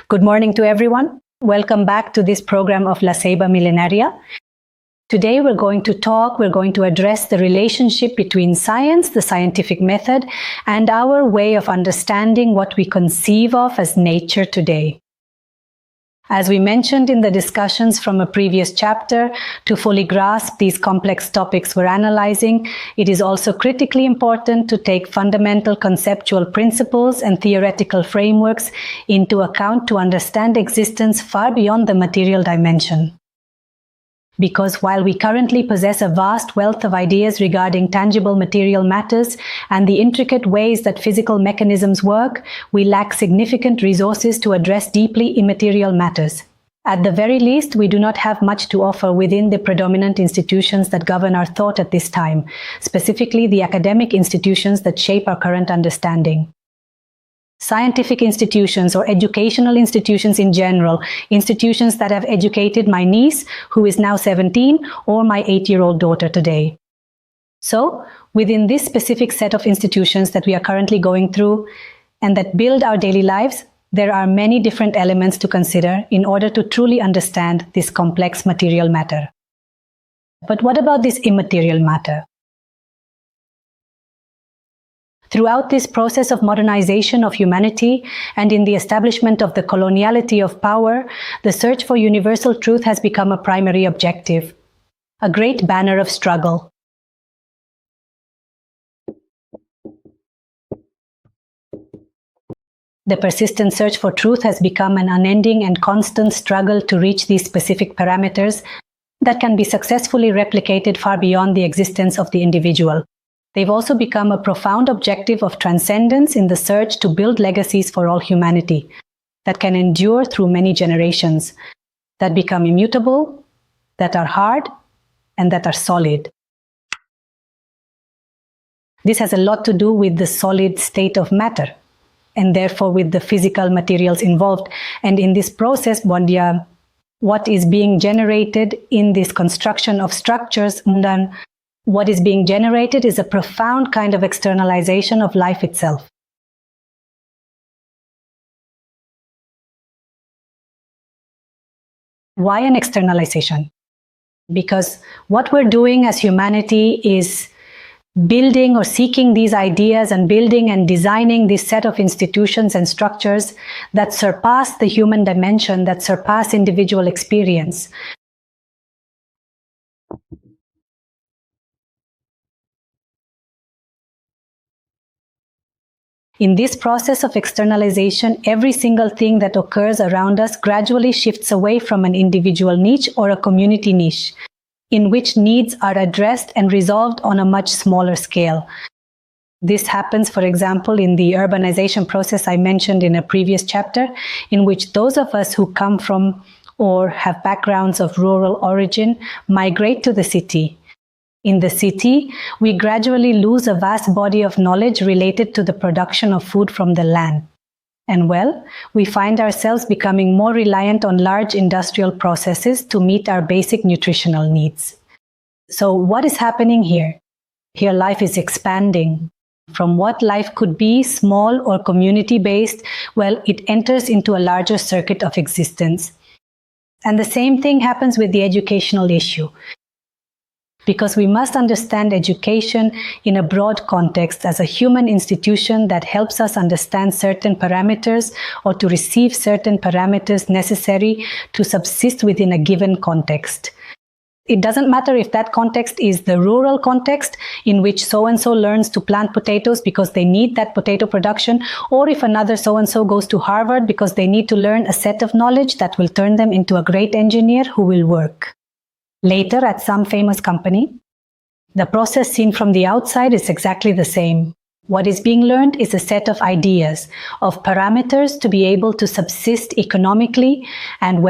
Good morning to everyone. Welcome back to this program of La Ceiba Milenaria. Today we're going to address the relationship between science, the scientific method, and our way of understanding what we conceive of as nature today. As we mentioned in the discussions from a previous chapter, to fully grasp these complex topics we're analyzing, it is also critically important to take fundamental conceptual principles and theoretical frameworks into account to understand existence far beyond the material dimension. Because while we currently possess a vast wealth of ideas regarding tangible material matters and the intricate ways that physical mechanisms work, we lack significant resources to address deeply immaterial matters. At the very least, we do not have much to offer within the predominant institutions that govern our thought at this time, specifically the academic institutions that shape our current understanding. Scientific institutions or educational institutions in general, institutions that have educated my niece, who is now 17, or my 8-year-old daughter today. So, within this specific set of institutions that we are currently going through and that build our daily lives, there are many different elements to consider in order to truly understand this complex material matter. But what about this immaterial matter? Throughout this process of modernization of humanity and in the establishment of the coloniality of power, the search for universal truth has become a primary objective, a great banner of struggle. The persistent search for truth has become an unending and constant struggle to reach these specific parameters that can be successfully replicated far beyond the existence of the individual. They've also become a profound objective of transcendence in the search to build legacies for all humanity that can endure through many generations, that become immutable, that are hard, and that are solid. This has a lot to do with the solid state of matter, and therefore with the physical materials involved. And in this process, what is being generated in this construction of structures, what is being generated is a profound kind of externalization of life itself. Why an externalization? Because what we're doing as humanity is building or seeking these ideas and building and designing this set of institutions and structures that surpass the human dimension, that surpass individual experience. In this process of externalization, every single thing that occurs around us gradually shifts away from an individual niche or a community niche, in which needs are addressed and resolved on a much smaller scale. This happens, for example, in the urbanization process I mentioned in a previous chapter, in which those of us who come from or have backgrounds of rural origin migrate to the city. In the city, we gradually lose a vast body of knowledge related to the production of food from the land. And we find ourselves becoming more reliant on large industrial processes to meet our basic nutritional needs. So what is happening here? Here life is expanding. From what life could be, small or community-based, it enters into a larger circuit of existence. And the same thing happens with the educational issue. Because we must understand education in a broad context as a human institution that helps us understand certain parameters or to receive certain parameters necessary to subsist within a given context. It doesn't matter if that context is the rural context in which so-and-so learns to plant potatoes because they need that potato production, or if another so-and-so goes to Harvard because they need to learn a set of knowledge that will turn them into a great engineer who will work later at some famous company. The process seen from the outside is exactly the same. What is being learned is a set of ideas, of parameters to be able to subsist economically and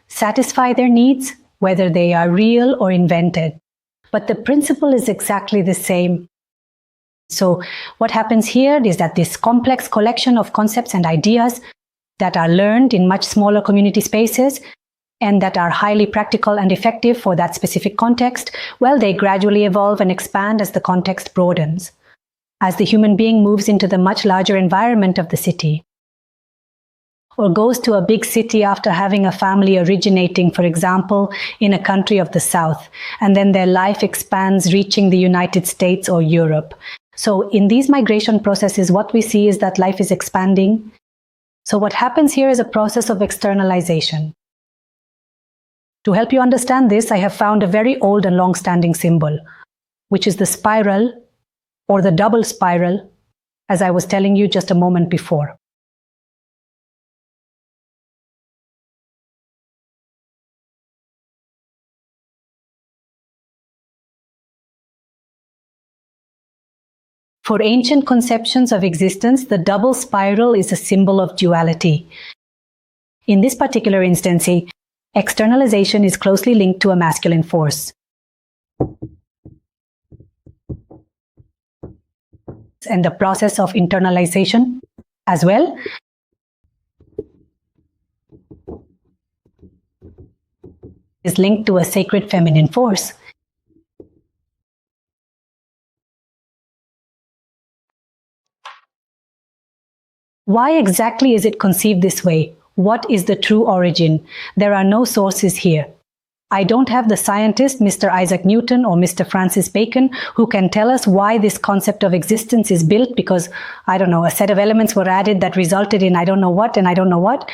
satisfy their needs, whether they are real or invented. But the principle is exactly the same. So what happens here is that this complex collection of concepts and ideas that are learned in much smaller community spaces and that are highly practical and effective for that specific context, they gradually evolve and expand as the context broadens, as the human being moves into the much larger environment of the city. or goes to a big city after having a family originating, for example, in a country of the South, and then their life expands, reaching the United States or Europe. So in these migration processes, what we see is that life is expanding. So what happens here is a process of externalization. To help you understand this, I have found a very old and long-standing symbol, which is the spiral or the double spiral, as I was telling you just a moment before. For ancient conceptions of existence, the double spiral is a symbol of duality. In this particular instance, externalization is closely linked to a masculine force. And the process of internalization as well is linked to a sacred feminine force. Why exactly is it conceived this way? What is the true origin? There are no sources here. I don't have the scientist, Mr. Isaac Newton or Mr. Francis Bacon, who can tell us why this concept of existence is built because, I don't know, a set of elements were added that resulted in I don't know what and I don't know what.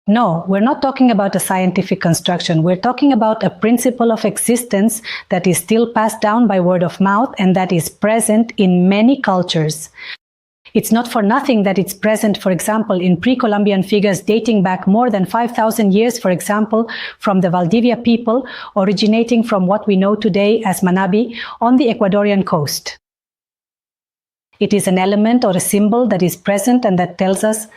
No, we're not talking about a scientific construction. We're talking about a principle of existence that is still passed down by word of mouth and that is present in many cultures. It's not for nothing that it's present, for example, in pre-Columbian figures dating back more than 5,000 years, for example, from the Valdivia people, originating from what we know today as Manabi on the Ecuadorian coast. It is an element or a symbol that is present and that tells us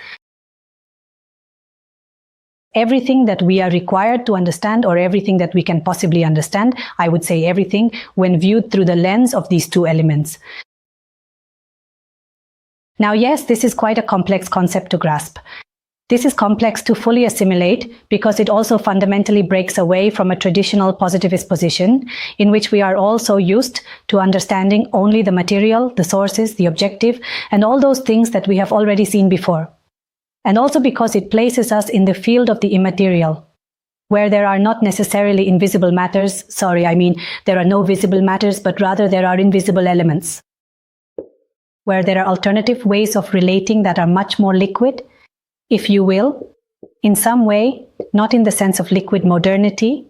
everything that we are required to understand or everything that we can possibly understand. I would say everything when viewed through the lens of these two elements. Now, yes, this is quite a complex concept to grasp. This is complex to fully assimilate because it also fundamentally breaks away from a traditional positivist position in which we are also used to understanding only the material, the sources, the objective, and all those things that we have already seen before. And also because it places us in the field of the immaterial, where there are not necessarily invisible matters. There are no visible matters, but rather there are invisible elements, where there are alternative ways of relating that are much more liquid, if you will, in some way, not in the sense of liquid modernity,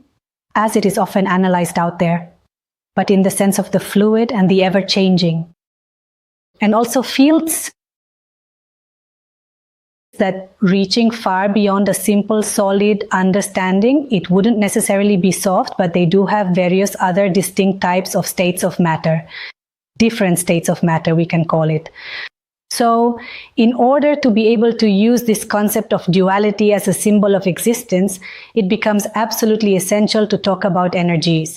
as it is often analyzed out there, but in the sense of the fluid and the ever-changing. And also fields that reaching far beyond a simple, solid understanding, it wouldn't necessarily be soft, but they do have various other distinct types of states of matter. Different states of matter, we can call it. So, in order to be able to use this concept of duality as a symbol of existence, it becomes absolutely essential to talk about energies.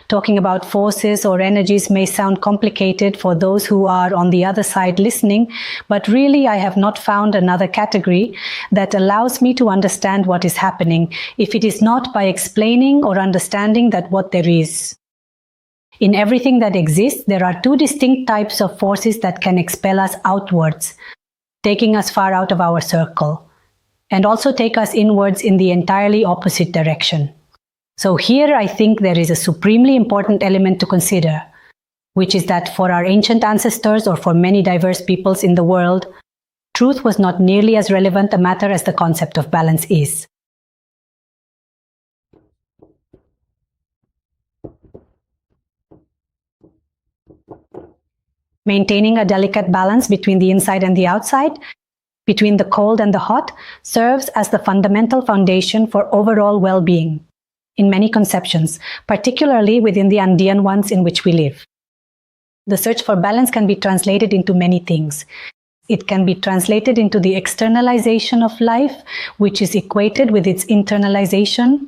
Talking about forces or energies may sound complicated for those who are on the other side listening, but really I have not found another category that allows me to understand what is happening, if it is not by explaining or understanding that what there is. In everything that exists, there are two distinct types of forces that can expel us outwards, taking us far out of our circle, and also take us inwards in the entirely opposite direction. So here I think there is a supremely important element to consider, which is that for our ancient ancestors or for many diverse peoples in the world, truth was not nearly as relevant a matter as the concept of balance is. Maintaining a delicate balance between the inside and the outside, between the cold and the hot, serves as the fundamental foundation for overall well-being in many conceptions, particularly within the Andean ones in which we live. The search for balance can be translated into many things. It can be translated into the externalization of life, which is equated with its internalization.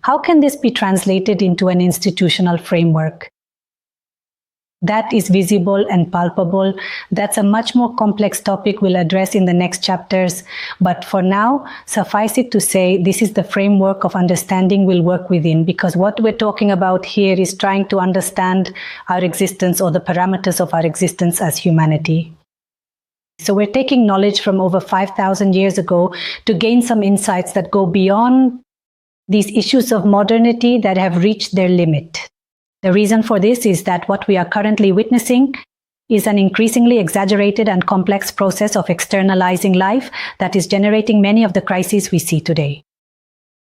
How can this be translated into an institutional framework that is visible and palpable? That's a much more complex topic we'll address in the next chapters. But for now, suffice it to say, this is the framework of understanding we'll work within, because what we're talking about here is trying to understand our existence or the parameters of our existence as humanity. So we're taking knowledge from over 5,000 years ago to gain some insights that go beyond these issues of modernity that have reached their limit. The reason for this is that what we are currently witnessing is an increasingly exaggerated and complex process of externalizing life that is generating many of the crises we see today.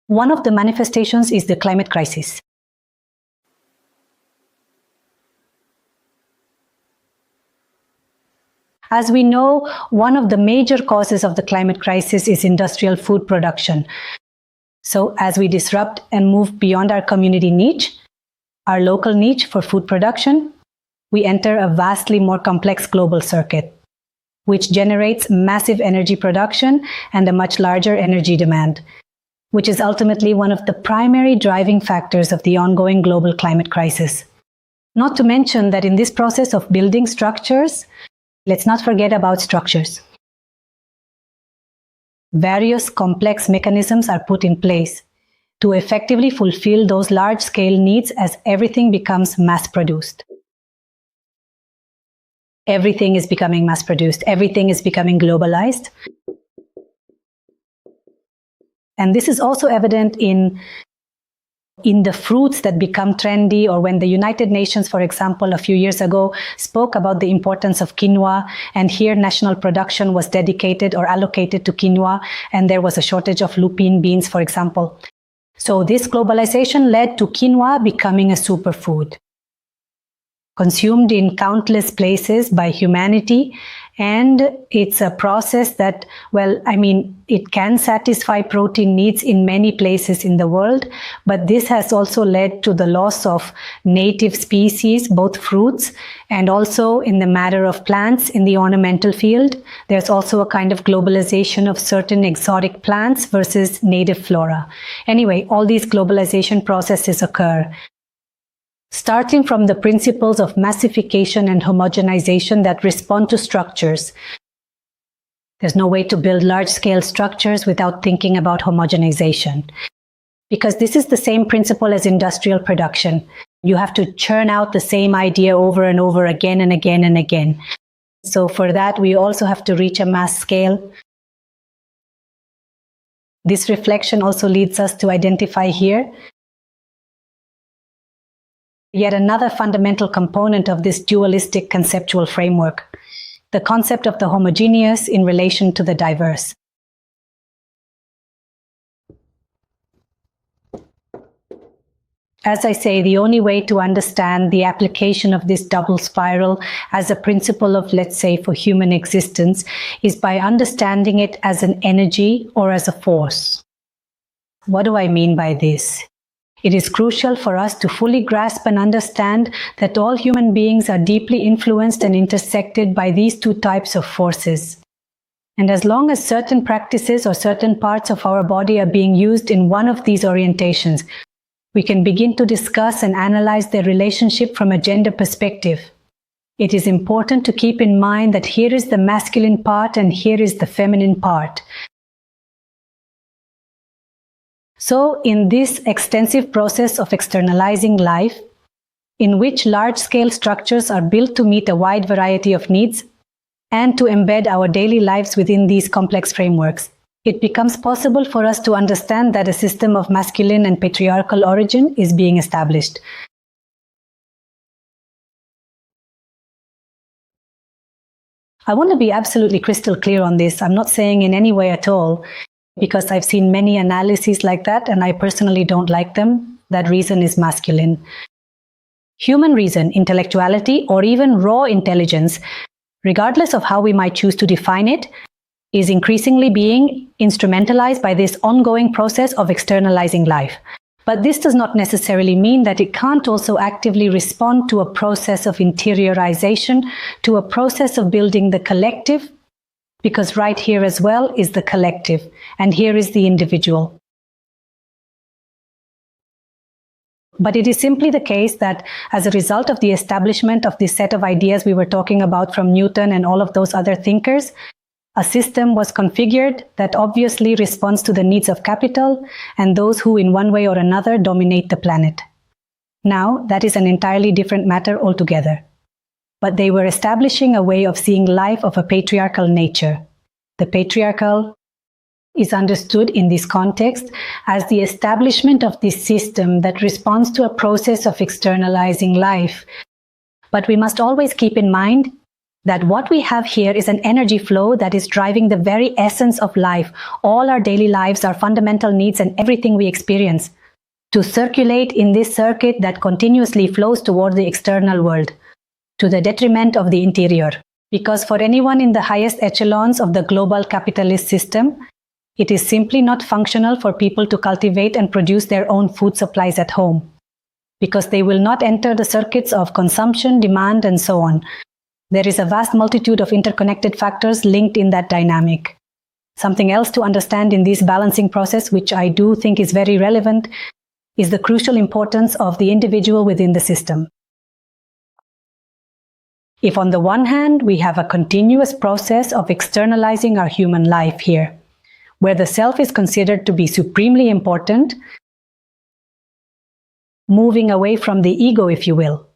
One of the manifestations is the climate crisis. As we know, one of the major causes of the climate crisis is industrial food production. So as we disrupt and move beyond our community niche, our local niche for food production, we enter a vastly more complex global circuit, which generates massive energy production and a much larger energy demand, which is ultimately one of the primary driving factors of the ongoing global climate crisis. Not to mention that in this process of building structures, let's not forget about structures. Various complex mechanisms are put in place to effectively fulfill those large-scale needs as everything becomes mass-produced. Everything is becoming mass-produced. Everything is becoming globalized. And this is also evident in the fruits that become trendy, or when the United Nations, for example, a few years ago spoke about the importance of quinoa, and here national production was dedicated or allocated to quinoa, and there was a shortage of lupine beans, for example. So this globalization led to quinoa becoming a superfood, consumed in countless places by humanity. And it's a process that, it can satisfy protein needs in many places in the world, but this has also led to the loss of native species, both fruits, and also in the matter of plants in the ornamental field. There's also a kind of globalization of certain exotic plants versus native flora. Anyway, all these globalization processes occur, starting from the principles of massification and homogenization that respond to structures. There's no way to build large-scale structures without thinking about homogenization, because this is the same principle as industrial production. You have to churn out the same idea over and over again and again and again. So for that, we also have to reach a mass scale. This reflection also leads us to identify here yet another fundamental component of this dualistic conceptual framework, the concept of the homogeneous in relation to the diverse. As I say, the only way to understand the application of this double spiral as a principle of, let's say, for human existence, is by understanding it as an energy or as a force. What do I mean by this? It is crucial for us to fully grasp and understand that all human beings are deeply influenced and intersected by these two types of forces. And as long as certain practices or certain parts of our body are being used in one of these orientations, we can begin to discuss and analyze their relationship from a gender perspective. It is important to keep in mind that here is the masculine part and here is the feminine part. So, in this extensive process of externalizing life, in which large-scale structures are built to meet a wide variety of needs and to embed our daily lives within these complex frameworks, it becomes possible for us to understand that a system of masculine and patriarchal origin is being established. I want to be absolutely crystal clear on this. I'm not saying in any way at all, because I've seen many analyses like that and I personally don't like them, that reason is masculine. Human reason, intellectuality, or even raw intelligence, regardless of how we might choose to define it, is increasingly being instrumentalized by this ongoing process of externalizing life. But this does not necessarily mean that it can't also actively respond to a process of interiorization, to a process of building the collective, because right here as well is the collective, and here is the individual. But it is simply the case that as a result of the establishment of this set of ideas we were talking about from Newton and all of those other thinkers, a system was configured that obviously responds to the needs of capital and those who in one way or another dominate the planet. Now, that is an entirely different matter altogether. but they were establishing a way of seeing life of a patriarchal nature. The patriarchal is understood in this context as the establishment of this system that responds to a process of externalizing life. But we must always keep in mind that what we have here is an energy flow that is driving the very essence of life, all our daily lives, our fundamental needs, and everything we experience, to circulate in this circuit that continuously flows toward the external world, to the detriment of the interior. Because for anyone in the highest echelons of the global capitalist system, it is simply not functional for people to cultivate and produce their own food supplies at home, because they will not enter the circuits of consumption, demand, and so on. There is a vast multitude of interconnected factors linked in that dynamic. Something else to understand in this balancing process, which I do think is very relevant, is the crucial importance of the individual within the system. If on the one hand, we have a continuous process of externalizing our human life here, where the self is considered to be supremely important, moving away from the ego, if you will,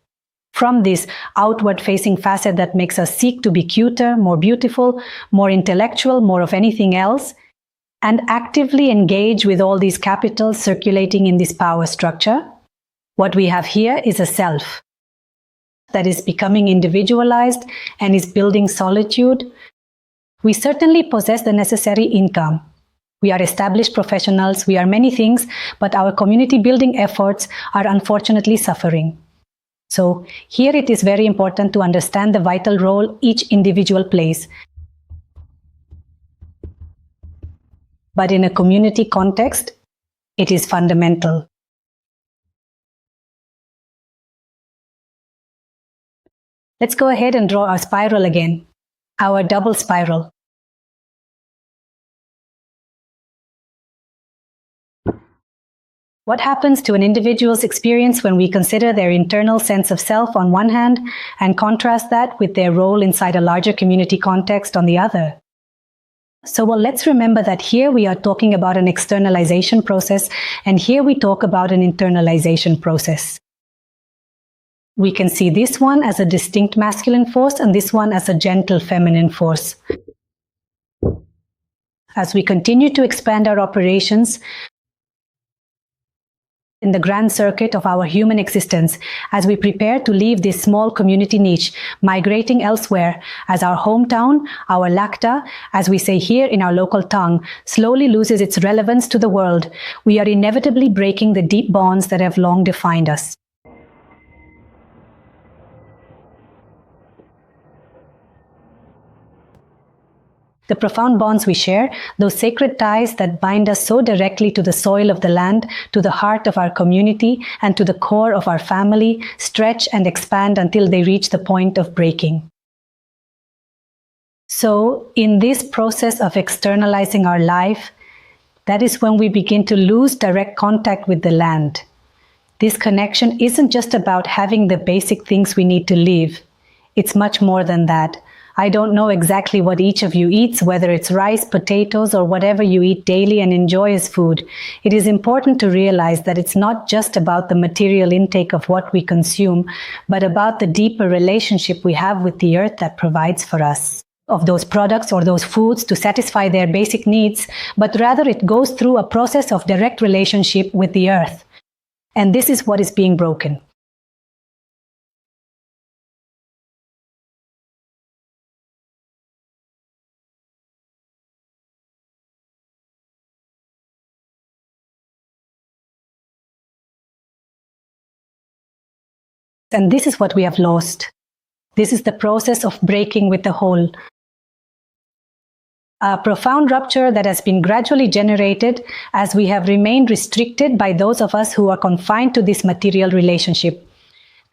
from this outward-facing facet that makes us seek to be cuter, more beautiful, more intellectual, more of anything else, and actively engage with all these capitals circulating in this power structure, what we have here is a self that is becoming individualized and is building solitude. We certainly possess the necessary income. We are established professionals, we are many things, but our community building efforts are unfortunately suffering. So here it is very important to understand the vital role each individual plays. But in a community context, it is fundamental. Let's go ahead and draw our spiral again, our double spiral. What happens to an individual's experience when we consider their internal sense of self on one hand and contrast that with their role inside a larger community context on the other? So, let's remember that here we are talking about an externalization process, and here we talk about an internalization process. We can see this one as a distinct masculine force and this one as a gentle feminine force. As we continue to expand our operations in the grand circuit of our human existence, as we prepare to leave this small community niche, migrating elsewhere, as our hometown, our lacta, as we say here in our local tongue, slowly loses its relevance to the world, we are inevitably breaking the deep bonds that have long defined us. The profound bonds we share, those sacred ties that bind us so directly to the soil of the land, to the heart of our community, and to the core of our family, stretch and expand until they reach the point of breaking. So, in this process of externalizing our life, that is when we begin to lose direct contact with the land. This connection isn't just about having the basic things we need to live. It's much more than that. I don't know exactly what each of you eats, whether it's rice, potatoes, or whatever you eat daily and enjoy as food. It is important to realize that it's not just about the material intake of what we consume, but about the deeper relationship we have with the earth that provides for us of those products or those foods to satisfy their basic needs, but rather it goes through a process of direct relationship with the earth. And this is what is being broken. And this is what we have lost. This is the process of breaking with the whole. A profound rupture that has been gradually generated as we have remained restricted by those of us who are confined to this material relationship,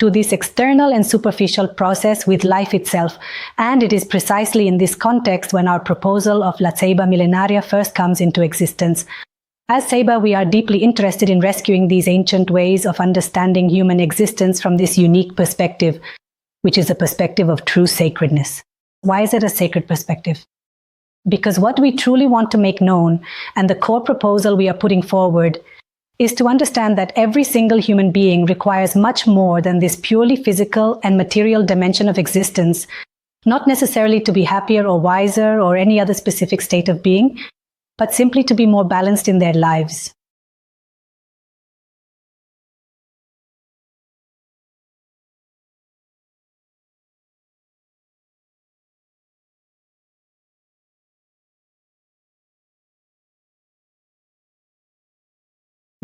to this external and superficial process with life itself. And it is precisely in this context when our proposal of La Ceiba Milenaria first comes into existence. As Ceiba, we are deeply interested in rescuing these ancient ways of understanding human existence from this unique perspective, which is a perspective of true sacredness. Why is it a sacred perspective? Because what we truly want to make known, and the core proposal we are putting forward, is to understand that every single human being requires much more than this purely physical and material dimension of existence, not necessarily to be happier or wiser or any other specific state of being, but simply to be more balanced in their lives.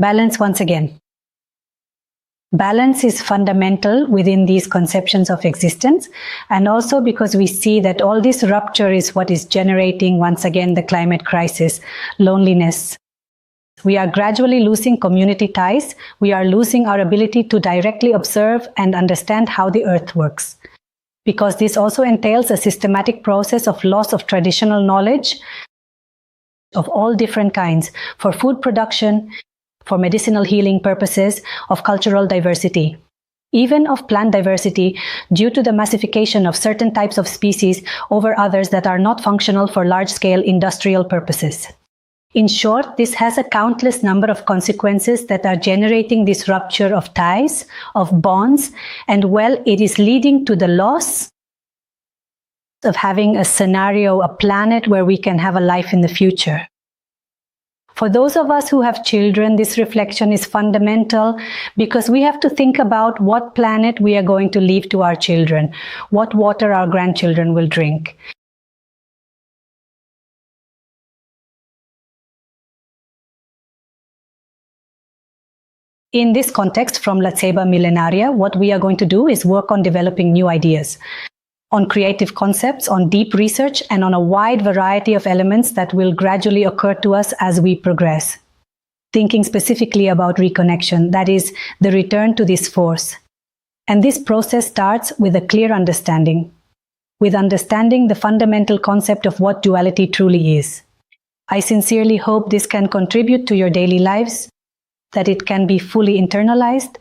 Balance once again. Balance is fundamental within these conceptions of existence, and also because we see that all this rupture is what is generating once again the climate crisis, loneliness. We are gradually losing community ties. We are losing our ability to directly observe and understand how the earth works. Because this also entails a systematic process of loss of traditional knowledge of all different kinds for food production, for medicinal healing purposes, of cultural diversity, even of plant diversity due to the massification of certain types of species over others that are not functional for large-scale industrial purposes. In short, this has a countless number of consequences that are generating this rupture of ties, of bonds, and well, it is leading to the loss of having a scenario, a planet where we can have a life in the future. For those of us who have children, this reflection is fundamental because we have to think about what planet we are going to leave to our children, what water our grandchildren will drink. In this context, from La Ceiba Millenaria, what we are going to do is work on developing new ideas, on creative concepts, on deep research, and on a wide variety of elements that will gradually occur to us as we progress. Thinking specifically about reconnection, that is, the return to this force. And this process starts with a clear understanding, with understanding the fundamental concept of what duality truly is. I sincerely hope this can contribute to your daily lives, that it can be fully internalized,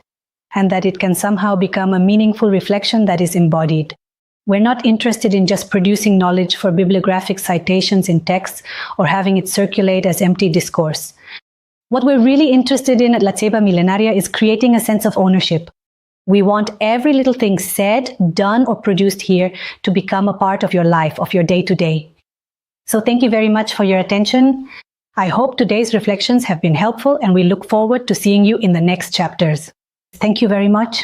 and that it can somehow become a meaningful reflection that is embodied. We're not interested in just producing knowledge for bibliographic citations in texts or having it circulate as empty discourse. What we're really interested in at La Ceiba Millenaria is creating a sense of ownership. We want every little thing said, done, or produced here to become a part of your life, of your day-to-day. So thank you very much for your attention. I hope today's reflections have been helpful, and we look forward to seeing you in the next chapters. Thank you very much.